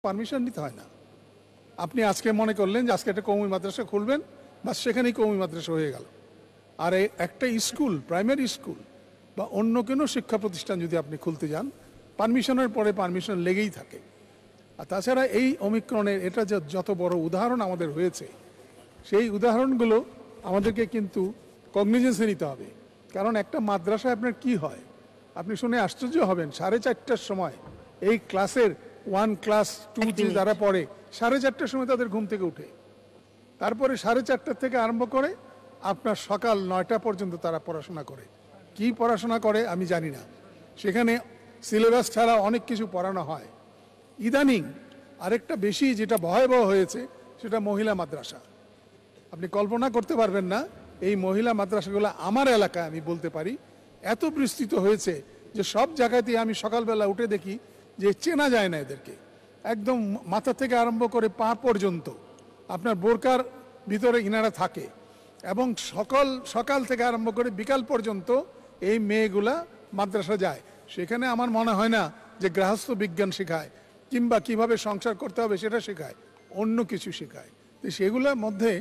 Permission নিতে হয় না। আপনি আজকে মনে করলেন যে আজকে একটা কওমি মাদ্রাসা খুলবেন, বাস সেখানেই কওমি মাদ্রাসা হয়ে গেল। আর একটা স্কুল, প্রাইমারি স্কুল বা অন্য কোনো শিক্ষা প্রতিষ্ঠান যদি আপনি খুলতে যান, পারমিশনের পরে পারমিশন লেগেই থাকে। আর তাছাড়া এই ওমিক্রনের এটা যে যত বড় উদাহরণ আমাদের হয়েছে, সেই উদাহরণগুলো আমাদেরকে কিন্তু কগনিজেন্সে নিতে হবে। কারণ একটা মাদ্রাসায় আপনার কি হয়, আপনি শুনে আশ্চর্য হবেন, 4:30টার সময় এই ক্লাসের 1 ক্লাস 2 যারা পড়ে 4:30টার সময় তাদের ঘুম থেকে উঠে, তারপরে 4:30 থেকে আরম্ভ করে আপনার সকাল 9টা পর্যন্ত তারা পড়াশোনা করে। কি পড়াশোনা করে আমি জানি না, সেখানে সিলেবাস ছাড়া অনেক কিছু পড়ানো হয়। ইদানিং আরেকটা বেশি যেটা ভয়াবহ হয়েছে সেটা মহিলা মাদ্রাসা। আপনি কল্পনা করতে পারবেন না, এই মহিলা মাদ্রাসাগুলো আমার এলাকায় আমি বলতে পারি এত বিস্তৃত হয়েছে যে সব জায়গাতেই আমি সকালবেলা উঠে দেখি যে চেনা যায় না এদেরকে। একদম মাথা থেকে আরম্ভ করে পা পর্যন্ত আপনার বোরকার ভিতরে ইনারা থাকে, এবং সকাল থেকে আরম্ভ করে বিকাল পর্যন্ত এই মেয়েগুলা মাদ্রাসা যায়। সেখানে আমার মনে হয় না যে গৃহস্থ বিজ্ঞান শেখায় কিংবা কিভাবে সংসার করতে হবে সেটা শেখায়, অন্য কিছু শেখায়। তো সেগুলোর মধ্যে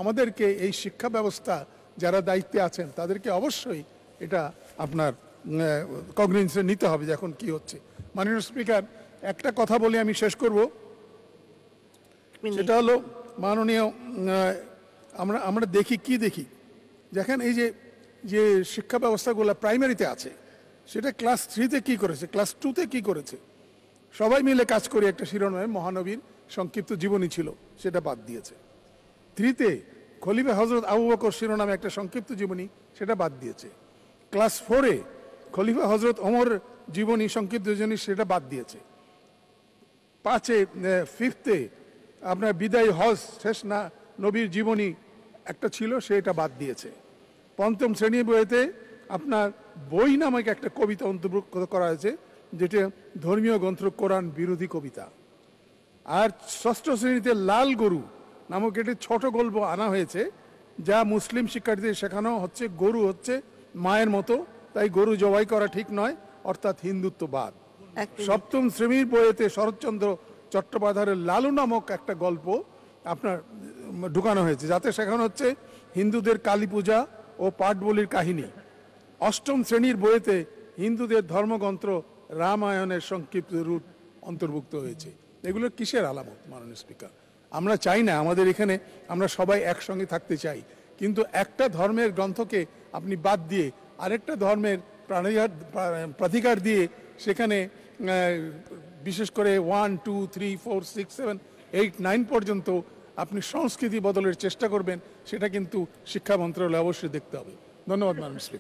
আমাদেরকে এই শিক্ষা ব্যবস্থা যারা দায়িত্বে আছেন তাদেরকে অবশ্যই এটা আপনার কগনিজেন্সে নিতে হবে যে এখন কি হচ্ছে। মাননীয় স্পিকার, একটা কথা বলে আমি শেষ করব, সেটা হলো মাননীয় আমরা দেখি দেখেন এই যে শিক্ষা ব্যবস্থাগুলো প্রাইমারিতে আছে সেটা ক্লাস 3-তে কী করেছে, ক্লাস 2-তে কী করেছে, সবাই মিলে কাজ করে একটা শিরোনামে মহানবীর সংক্ষিপ্ত জীবনী ছিল, সেটা বাদ দিয়েছে। 3-তে খলিফা হজরত আবু বকর শিরোনামে একটা সংক্ষিপ্ত জীবনী, সেটা বাদ দিয়েছে। ক্লাস 4-এ খলিফা হজরত ওমর জীবনী সংক্ষিপ্ত জীবনী, সেটা বাদ দিয়েছে। 5-এ আপনার বিদায় হজ শেষ না নবীর জীবনী একটা ছিল, সেটা বাদ দিয়েছে। 5ম শ্রেণীর বইতে আপনার বই নামক একটা কবিতা অন্তর্ভুক্ত করা হয়েছে, যেটা ধর্মীয় গ্রন্থ কোরআন বিরোধী কবিতা। আর 6ষ্ঠ শ্রেণীতে লাল গরু নামক একটি ছোট গল্প আনা হয়েছে, যা মুসলিম শিক্ষার্থীদের শেখানো হচ্ছে গরু হচ্ছে মায়ের মতো, তাই গরু জবাই করা ঠিক নয়, অর্থাৎ হিন্দুত্ববাদ। 7ম শ্রেণীর বইতে শরৎচন্দ্র চট্টোপাধ্যায়ের লালু নামক একটা গল্প আপনার ঢুকানো হয়েছে, যাতে শেখানো হচ্ছে হিন্দুদের কালী পূজা ও পাঠ বলির কাহিনী। 8ম শ্রেণীর বইতে হিন্দুদের ধর্মগ্রন্থ রামায়ণের সংক্ষিপ্ত রূপ অন্তর্ভুক্ত হয়েছে। এগুলো কিসের আলামত মাননীয় স্পিকার? আমরা চাই না আমাদের এখানে আমরা সবাই একসঙ্গে থাকতে চাই, কিন্তু একটা ধর্মের গ্রন্থকে আপনি বাদ দিয়ে আরেকটা ধর্মের প্রাধিকার দিয়ে সেখানে বিশেষ করে 1, 2, 3, 4, 6, 7, 8, 9 পর্যন্ত আপনি সংস্কৃতি বদলের চেষ্টা করবেন, সেটা কিন্তু শিক্ষা মন্ত্রণালয় অবশ্যই দেখতে হবে। ধন্যবাদ মাননীয় স্পিকার।